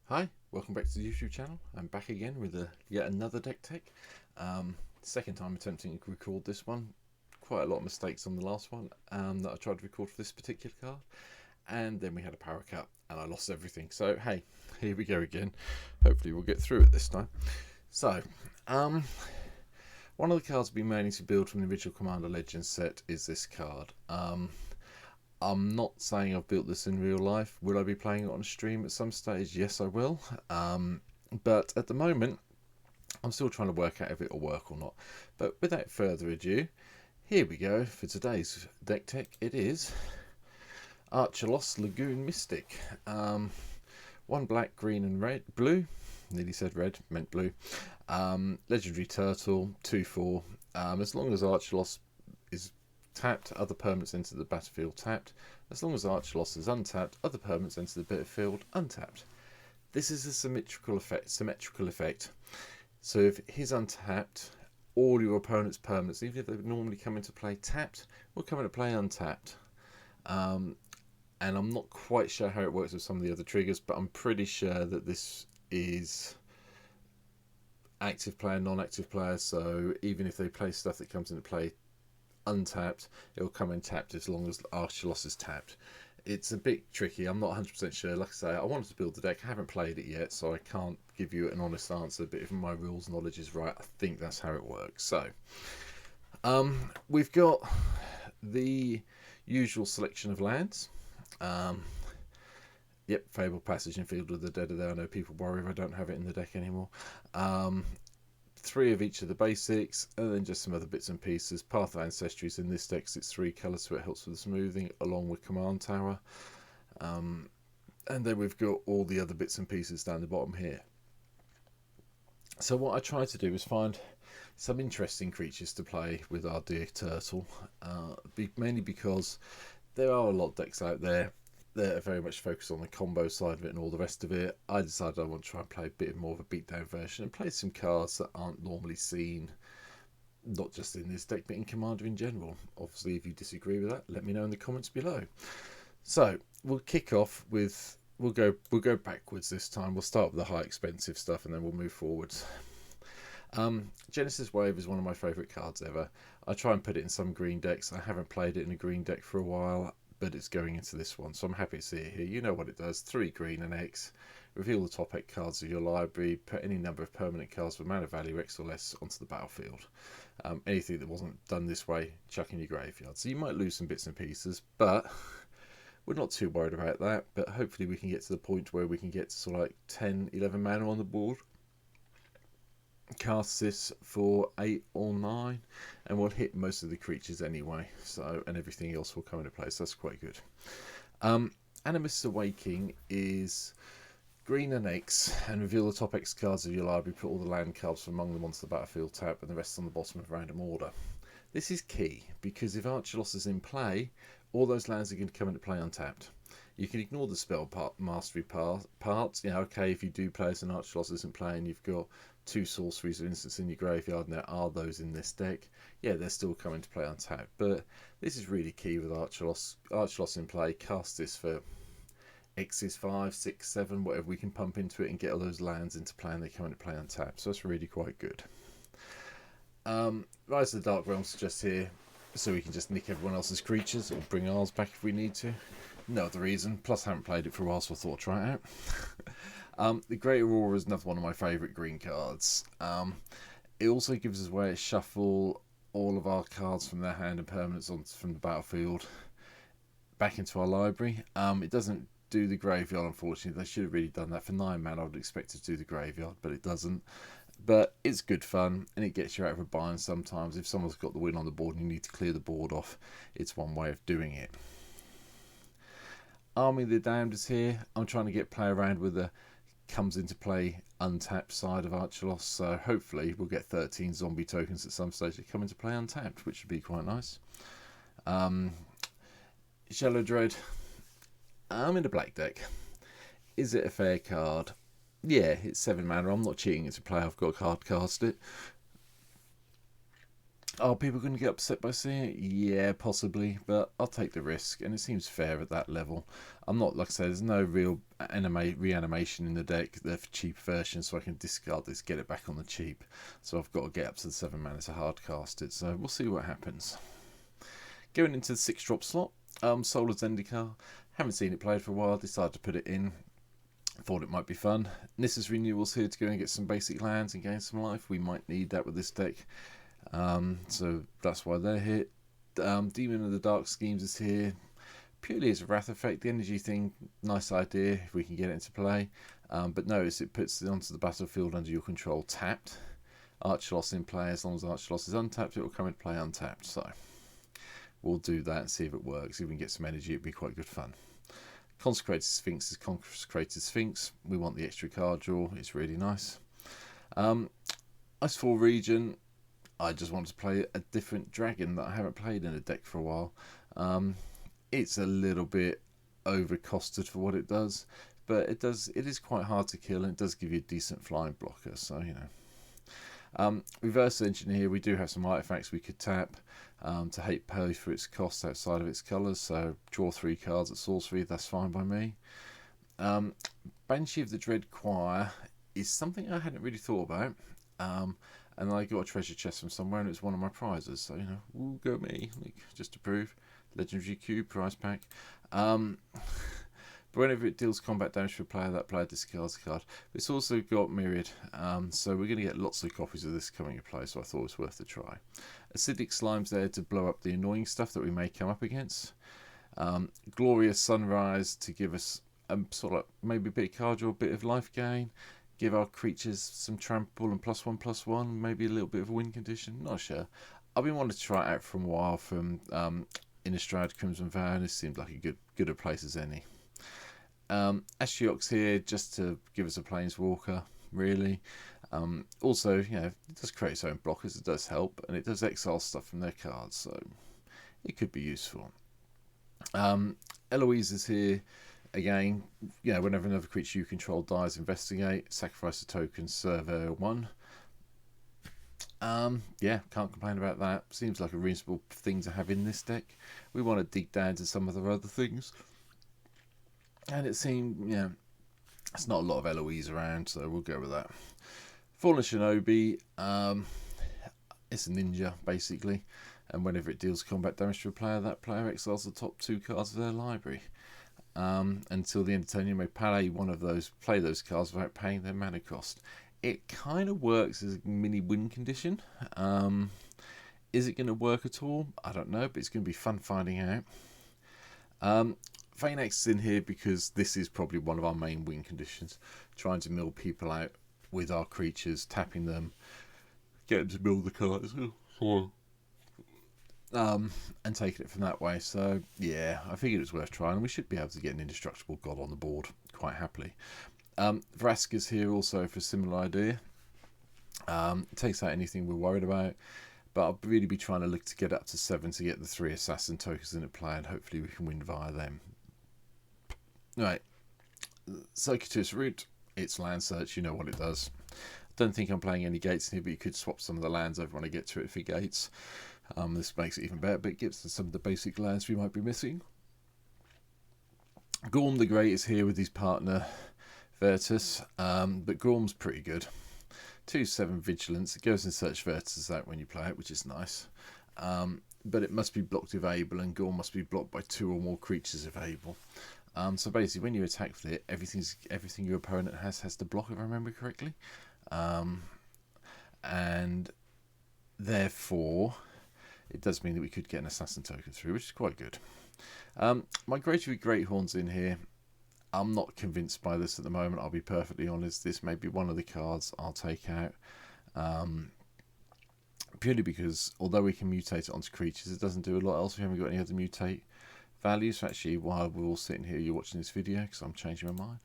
Hi, welcome back to the YouTube channel. I'm back again with yet another deck tech. Second time attempting to record this one. Quite a lot of mistakes on the last one that I tried to record for this particular card. And then we had a power cut and I lost everything. So hey, here we go again. Hopefully we'll get through it this time. So, one of the cards I've been managing to build from the original Commander Legends set is this card. I'm not saying I've built this in real life. Will I be playing it on stream at some stage? Yes, I will. But at the moment, I'm still trying to work out if it will work or not. But without further ado, here we go for today's deck tech. It is Archelos Lagoon Mystic. One black, green, and red, blue. Nearly said red, meant blue. Legendary turtle, 2/4. As long as Archelos is tapped, other permanents enter the battlefield tapped. As long as Archelos is untapped, other permanents enter the battlefield untapped. This is a symmetrical effect. So if he's untapped, all your opponent's permanents, even if they would normally come into play tapped, will come into play untapped. And I'm not quite sure how it works with some of the other triggers, but I'm pretty sure that this is active player, non-active player. So even if they play stuff that comes into play untapped, it will come in tapped as long as Archelos is tapped. It's a bit tricky. I'm not 100% sure. Like I say, I wanted to build the deck. I haven't played it yet, so I can't give you an honest answer. But if my rules knowledge is right, I think that's how it works. So, we've got the usual selection of lands. Yep, Fabled Passage and Field of the Dead are there. I know people worry if I don't have it in the deck anymore. 3 of each of the basics, and then just some other bits and pieces. Path of Ancestry is in this deck, it's 3 colours, so it helps with the smoothing, along with Command Tower. And then we've got all the other bits and pieces down the bottom here. So what I tried to do was find some interesting creatures to play with our dear turtle, mainly because there are a lot of decks out there that are very much focused on the combo side of it and all the rest of it. I decided I want to try and play a bit more of a beatdown version and play some cards that aren't normally seen, not just in this deck but in Commander in general. Obviously, if you disagree with that, let me know in the comments below. So we'll kick off with we'll go backwards this time. We'll start with the high expensive stuff and then we'll move forwards. Genesis Wave is one of my favourite cards ever. I try and put it in some green decks. I haven't played it in a green deck for a while, but it's going into this one, so I'm happy to see it here. You know what it does: 3 green and X. Reveal the top 8 cards of your library. Put any number of permanent cards with mana value X or less onto the battlefield. Anything that wasn't done this way, chuck in your graveyard. So you might lose some bits and pieces, but we're not too worried about that. But hopefully we can get to the point where we can get to sort of like 10, 11 mana on the board. Cast this for 8 or 9 and we'll hit most of the creatures anyway, so, and everything else will come into place. That's quite good. Animus Awakening is green and X, and reveal the top X cards of your library. Put all the land cards from among them onto the battlefield tab and the rest on the bottom of random order. This is key because if Archelos is in play, all those lands are going to come into play untapped. You can ignore the spell mastery parts. You know, okay, if you do play as an Archelos isn't playing, you've got 2 sorceries or instants in your graveyard, and there are those in this deck. Yeah, they're still coming to play untapped, but this is really key with Archelos. Archelos in play, cast this for X's 5, 6, 7, whatever we can pump into it and get all those lands into play, and they come into play untapped. So that's really quite good. Rise of the Dark Realms is just here so we can just nick everyone else's creatures or bring ours back if we need to. No other reason. Plus, I haven't played it for a while, so I thought I'd try it out. The Great Aurora is another one of my favourite green cards. It also gives us a way to shuffle all of our cards from their hand and permanents from the battlefield back into our library. It doesn't do the graveyard, unfortunately. They should have really done that. For 9 mana, I would expect it to do the graveyard, but it doesn't. But it's good fun, and it gets you out of a bind sometimes. If someone's got the win on the board and you need to clear the board off, it's one way of doing it. Army of the Damned is here. I'm trying to play around with the comes into play untapped side of Archelos, so hopefully we'll get 13 zombie tokens at some stage that come into play untapped, which would be quite nice. Shallow Dread. I'm in a black deck. Is it a fair card? Yeah, it's 7 mana. I'm not cheating into play. I've got to card cast it. Are people going to get upset by seeing it? Yeah, possibly, but I'll take the risk, and it seems fair at that level. I'm not, like I said, there's no real reanimation in the deck. They're for cheap versions, so I can discard this, get it back on the cheap. So I've got to get up to the 7 mana to hard cast it, so we'll see what happens. Going into the 6-drop slot, Solar Zendikar. Haven't seen it played for a while, decided to put it in. Thought it might be fun. Nissa's Renewal's here to go and get some basic lands and gain some life. We might need that with this deck. So that's why they're here. Demon of the Dark Schemes is here purely as a wrath effect. The energy thing, nice idea if we can get it into play. But notice it puts it onto the battlefield under your control tapped. Archelos in play. As long as Archelos is untapped, it will come into play untapped. So we'll do that and see if it works. If we can get some energy, it'd be quite good fun. Consecrated Sphinx is Consecrated Sphinx. We want the extra card draw. It's really nice. Icefall region. I just want to play a different dragon that I haven't played in a deck for a while. It's a little bit overcosted for what it does, but it is quite hard to kill, and it does give you a decent flying blocker. So Reverse Engineer, we do have some artifacts we could tap to hate pay for its cost outside of its colours. So draw 3 cards at sorcery. That's fine by me. Banshee of the Dread Choir is something I hadn't really thought about. And I got a treasure chest from somewhere, and it's one of my prizes. So, ooh, go me, just to prove. Legendary Cube, prize pack. But whenever it deals combat damage for a player, that player discards a card. It's also got Myriad, so we're going to get lots of copies of this coming into play, so I thought it was worth a try. Acidic Slime's there to blow up the annoying stuff that we may come up against. Glorious Sunrise to give us sort of maybe a bit of card draw, a bit of life gain. Give our creatures some trample and +1/+1, maybe a little bit of a win condition. Not sure. I've been wanting to try it out for a while from Innistrad Crimson Vow, and it seemed like a good a place as any. Ashiok's here just to give us a Planeswalker, really. Also, it does create its own blockers, it does help, and it does exile stuff from their cards, so it could be useful. Eloise is here. Again, whenever another creature you control dies, investigate, sacrifice a token, serve 1. Can't complain about that. Seems like a reasonable thing to have in this deck. We want to dig down to some of the other things. And it seemed, it's not a lot of Eloise around, so we'll go with that. Fallen Shinobi, it's a ninja, basically. And whenever it deals combat damage to a player, that player exiles the top 2 cards of their library. Until the end of turn, you may play play those cards without paying their mana cost. It kind of works as a mini win condition. Is it going to work at all? I don't know, but it's going to be fun finding out. Phanex is in here because this is probably one of our main win conditions. Trying to mill people out with our creatures, tapping them, get them to mill the cards. And taking it from that way. So yeah, I figured it was worth trying. We should be able to get an indestructible god on the board quite happily. Vraska's here also for a similar idea. It takes out anything we're worried about, but I'll really be trying to look to get up to 7 to get the 3 assassin tokens in play, and hopefully we can win via them. Right, Circuitous Route, it's land search, you know what it does. Don't think I'm playing any gates here, but you could swap some of the lands over when I get to it for gates. This makes it even better, but it gives us some of the basic lands we might be missing. Gorm the Great is here with his partner Virtus, but Gorm's pretty good. 2/7 Vigilance, it goes and search Virtus out when you play it, which is nice. But it must be blocked if able, and Gorm must be blocked by 2 or more creatures if able. So basically, when you attack with it, everything your opponent has to block, if I remember correctly. And therefore, it does mean that we could get an assassin token through, which is quite good. Migratory Greathorn's in here. I'm not convinced by this at the moment, I'll be perfectly honest. This may be one of the cards I'll take out. Purely because, although we can mutate it onto creatures, it doesn't do a lot else. We haven't got any other mutate values. So actually, while we're all sitting here, you're watching this video, because I'm changing my mind,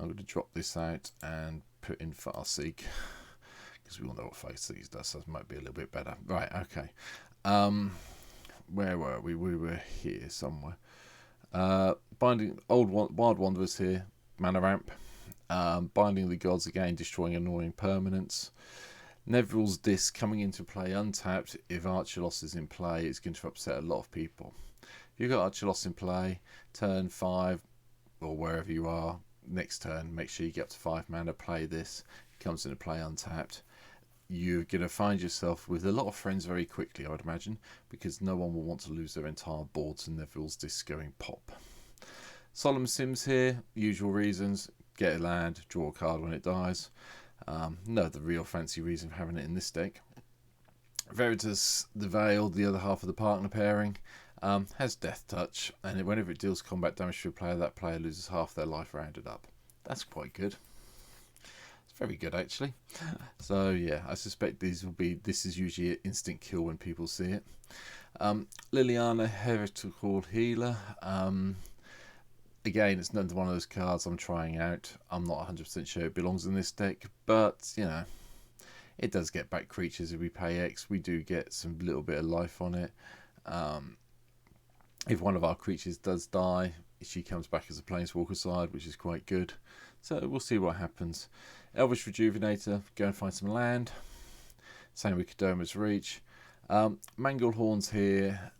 I'm going to drop this out and put in Farseek, because we all know what Farseek does, so it might be a little bit better. Right, okay. Where were we? We were here somewhere. Binding Wild Wanderers here, mana ramp. Binding the Gods again, destroying annoying permanents. Neville's Disc coming into play untapped. If Archelos is in play, it's going to upset a lot of people. If you've got Archelos in play, turn 5 or wherever you are, next turn, make sure you get up to 5 mana, play this. It comes into play untapped. You're going to find yourself with a lot of friends very quickly, I would imagine, because no one will want to lose their entire board to Neville's Disc going pop. Solemn Sims here, usual reasons: get a land, draw a card when it dies. No, the real fancy reason for having it in this deck. Veritas the Veil, the other half of the partner pairing, has Death Touch, and whenever it deals combat damage to a player, that player loses half their life rounded up. That's quite good. It's very good, actually. So yeah, I suspect this is usually an instant kill when people see it. Liliana, Heretical Healer. Again, it's another one of those cards I'm trying out. I'm not 100% sure it belongs in this deck, but you know, it does get back creatures. If we pay X, we do get some little bit of life on it. If one of our creatures does die, she comes back as a Planeswalker side, which is quite good. So we'll see what happens. Elvish Rejuvenator, go and find some land. Same with Kodoma's Reach. Manglehorns here,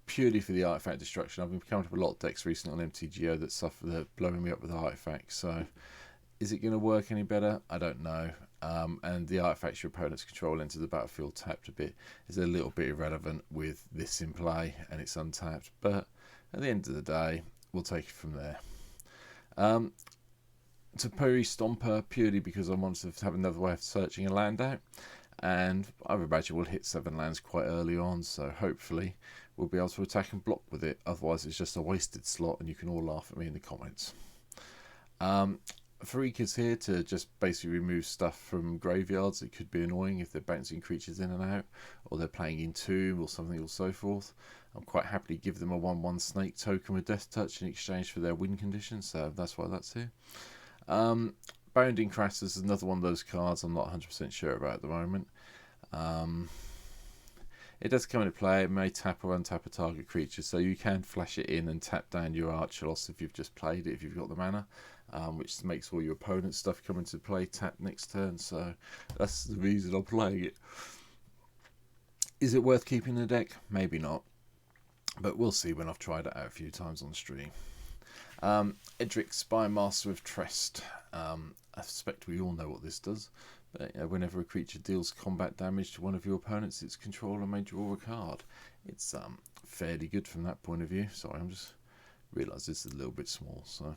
purely for the artifact destruction. I've been coming up with a lot of decks recently on MTGO that blowing me up with artifacts. So is it going to work any better? I don't know. And the artifacts your opponents control into the battlefield tapped a bit is a little bit irrelevant with this in play and it's untapped. But at the end of the day, we'll take it from there. Tapuri Stomper, purely because I wanted to have another way of searching a land out. And I would imagine we'll hit 7 lands quite early on, so hopefully we'll be able to attack and block with it. Otherwise it's just a wasted slot and you can all laugh at me in the comments. Farik is here to just basically remove stuff from graveyards. It could be annoying if they're bouncing creatures in and out, or they're playing in Tomb or something or so forth. I'm quite happy to give them a 1/1 snake token with Death Touch in exchange for their win condition, so that's why that's here. Bounding Kratos is another one of those cards I'm not 100% sure about at the moment. It does come into play. It may tap or untap a target creature, so you can flash it in and tap down your Archelos if you've just played it, if you've got the mana, which makes all your opponent's stuff come into play tap next turn, so that's the reason I'm playing it. Is it worth keeping the deck? Maybe not, but we'll see when I've tried it out a few times on stream. Edric, Spymaster of Trest. I suspect we all know what this does, but whenever a creature deals combat damage to one of your opponents, its controller may draw a card. It's fairly good from that point of view. Sorry, I'm just realised this is a little bit small. So,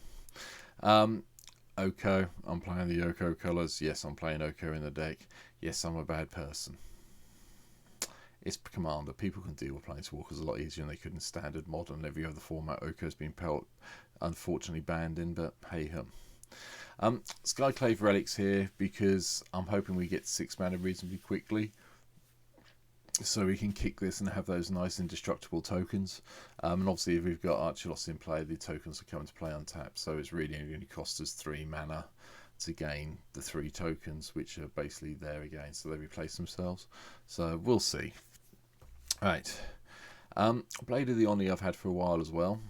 Oko, I'm playing the Oko colours. Yes, I'm playing Oko in the deck. Yes, I'm a bad person. It's Commander. People can deal with Planeswalkers a lot easier than they could in Standard, Modern, every other format. Oko's been unfortunately banned in, but hey hum. Skyclave Relics here because I'm hoping we get 6 mana reasonably quickly, so we can kick this and have those nice indestructible tokens. And obviously if we've got Archelos in play, the tokens will come into play untapped, so it's really only going to cost us 3 mana to gain the 3 tokens, which are basically there again, so they replace themselves. So we'll see. Right, Blade of the Oni I've had for a while as well,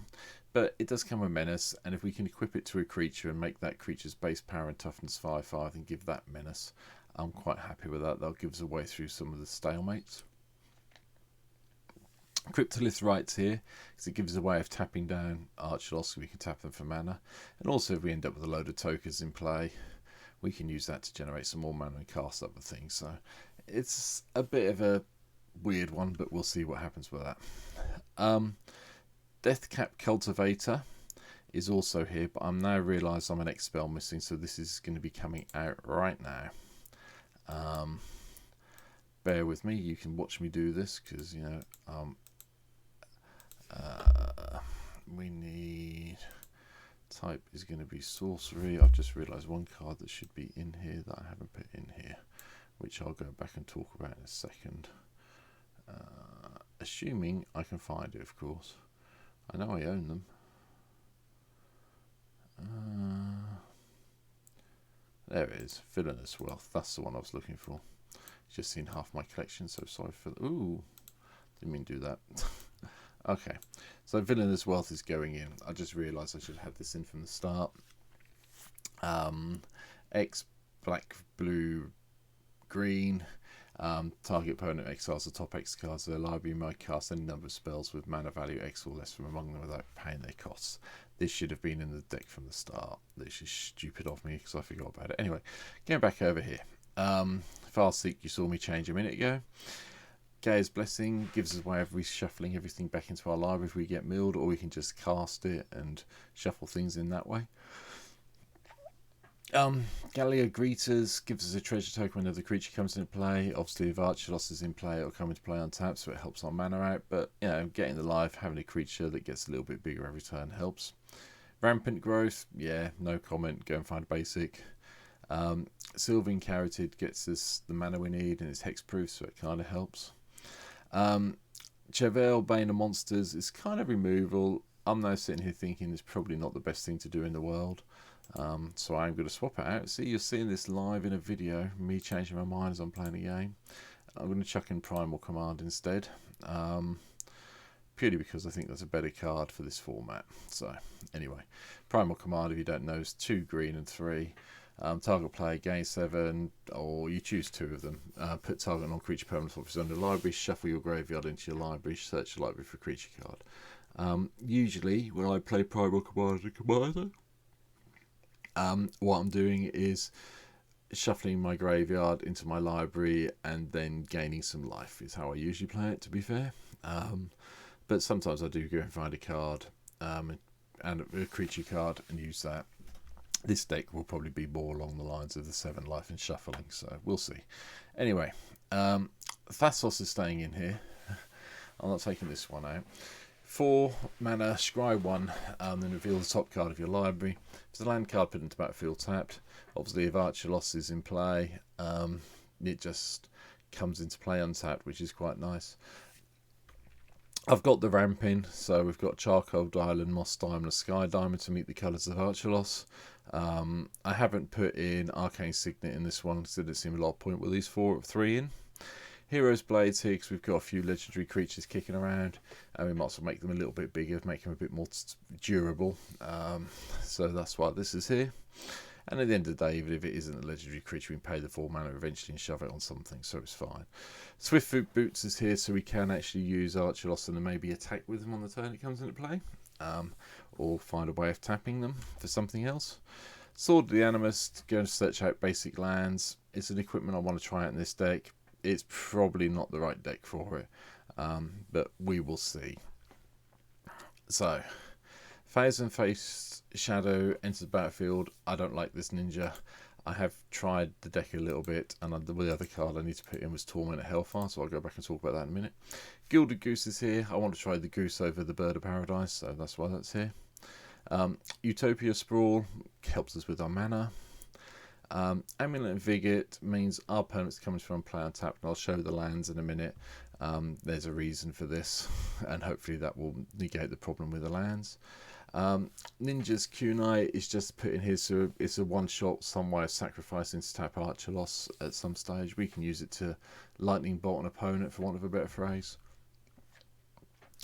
but it does come with Menace, and if we can equip it to a creature and make that creature's base power and toughness 5/5 and give that Menace, I'm quite happy with that. That gives us a way through some of the stalemates. Cryptolith Rites here because it gives us a way of tapping down Archelos, so we can tap them for mana, and also if we end up with a load of tokens in play, we can use that to generate some more mana and cast other things. So it's a bit of a weird one, but we'll see what happens with that. Deathcap Cultivator is also here, but I'm now realised I'm an X spell missing, so this is going to be coming out right now. Bear with me, you can watch me do this because you know we need type is going to be sorcery. I've just realised one card that should be in here that I haven't put in here, which I'll go back and talk about in a second. Assuming I can find it, of course. I know I own them. There it is. Villainous Wealth. That's the one I was looking for. Just seen half my collection, so sorry for... Ooh, didn't mean to do that. Okay, so Villainous Wealth is going in. I just realised I should have had this in from the start. X Black Blue green. Target opponent exiles the top X cards of their library. You might cast any number of spells with mana value X or less from among them without paying their costs. This should have been in the deck from the start. This is stupid of me because I forgot about it. Anyway, going back over here. Farseek, you saw me change a minute ago. Gaia's Blessing gives us a way of reshuffling everything back into our library if we get milled, or we can just cast it and shuffle things in that way. Gallia Greeters gives us a treasure token whenever the creature comes into play. Obviously, if Archelos is in play, it'll come into play untapped, so it helps our mana out. But, you know, getting the life, having a creature that gets a little bit bigger every turn helps. Rampant Growth, yeah, no comment. Go and find a basic. Sylvan Carotid gets us the mana we need, and it's hexproof, so it kind of helps. Chevelle, Bane of Monsters is kind of removal. I'm now sitting here thinking it's probably not the best thing to do in the world. So I'm going to swap it out. See, you're seeing this live in a video, me changing my mind as I'm playing a game. I'm going to chuck in Primal Command instead, purely because I think that's a better card for this format. So anyway, Primal Command, if you don't know, is 2 green and 3. Target player gain 7, or you choose 2 of them. Put target non-creature permanent office under library, shuffle your graveyard into your library, search your library for a creature card. Usually when I play Primal Command as a commander, what I'm doing is shuffling my graveyard into my library and then gaining some life is how I usually play it, to be fair. But sometimes I do go and find a card and a creature card and use that. This deck will probably be more along the lines of the 7 life and shuffling, so we'll see. Anyway, Thassos is staying in here. I'm not taking this one out. 4 mana, scry 1, then reveal the top card of your library. If the land card put into battlefield tapped, obviously if Archelos is in play, it just comes into play untapped, which is quite nice. I've got the ramping, so we've got Charcoal Diamond, Moss Diamond, Sky Diamond to meet the colours of Archelos. I haven't put in Arcane Signet in this one because I didn't seem a lot of point with these 3 in. Heroes Blades here because we've got a few legendary creatures kicking around, and we might as well make them a little bit bigger, make them a bit more durable. So that's why this is here. And at the end of the day, even if it isn't a legendary creature, we can pay the 4 mana eventually and shove it on something, so it's fine. Swiftfoot Boots is here, so we can actually use Archelos and then maybe attack with them on the turn it comes into play. Or find a way of tapping them for something else. Sword of the Animist, going to search out basic lands. It's an equipment I want to try out in this deck. It's probably not the right deck for it, but we will see. So, Thousand Face Shadow enters the battlefield. I don't like this ninja. I have tried the deck a little bit, and the other card I need to put in was Torment at Hellfire, so I'll go back and talk about that in a minute. Gilded Goose is here. I want to try the goose over the Bird of Paradise, so that's why that's here. Utopia Sprawl helps us with our mana. Amulet and Vigit means our opponent's coming from play untapped, and I'll show the lands in a minute. There's a reason for this, and hopefully that will negate the problem with the lands. Ninja's Kunai is just put in here, so it's a one-shot, some way of sacrificing to tap Archelos at some stage. We can use it to lightning bolt an opponent, for want of a better phrase.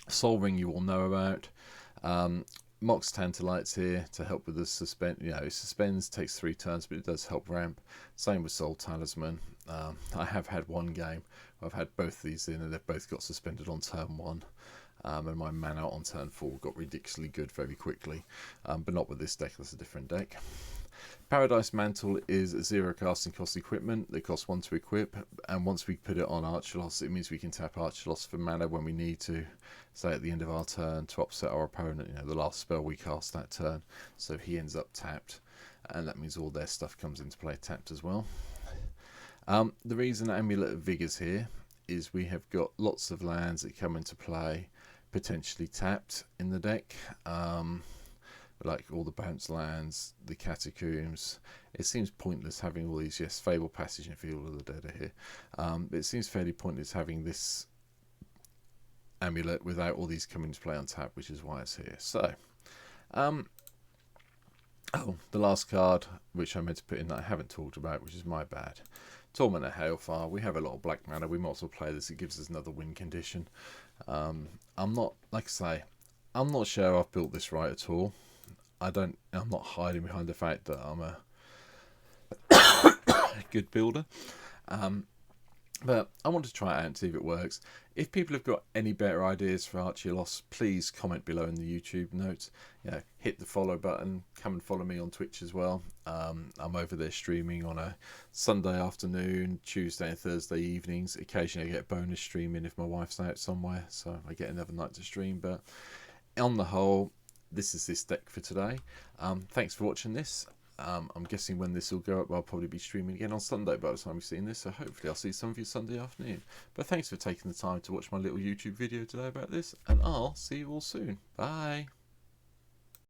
Soul Ring you all know about. Mox Tantalites here to help with the suspend. You know, it suspends, takes 3 turns, but it does help ramp. Same with Soul Talisman. I have had one game where I've had both these in, and they've both got suspended on turn 1. And my mana on turn 4 got ridiculously good very quickly, but not with this deck. That's a different deck. Paradise Mantle is a 0 casting cost equipment. They cost 1 to equip, and once we put it on Archelos, it means we can tap Archelos for mana when we need to, say at the end of our turn, to upset our opponent. You know, the last spell we cast that turn, so he ends up tapped, and that means all their stuff comes into play tapped as well. The reason Amulet of Vigor's here is we have got lots of lands that come into play potentially tapped in the deck. Like all the bounce lands, the catacombs. It seems pointless having all these. Yes, Fable Passage and Field of the Dead are here. But it seems fairly pointless having this amulet without all these coming to play on tap, which is why it's here. So, the last card, which I meant to put in that I haven't talked about, which is my bad. Torment at Hailfire. We have a lot of black mana. We might as well play this. It gives us another win condition. I'm not, like I say, I'm not sure I've built this right at all. I'm not hiding behind the fact that I'm a good builder. But I want to try it out and see if it works. If people have got any better ideas for Archelos, please comment below in the YouTube notes. Hit the follow button. Come and follow me on Twitch as well. I'm over there streaming on a Sunday afternoon, Tuesday and Thursday evenings. Occasionally I get bonus streaming if my wife's out somewhere, so I get another night to stream. But on the whole, this is this deck for today. Thanks for watching this. I'm guessing when this will go up, I'll probably be streaming again on Sunday by the time you've seen this, so hopefully I'll see some of you Sunday afternoon. But thanks for taking the time to watch my little YouTube video today about this, and I'll see you all soon. Bye!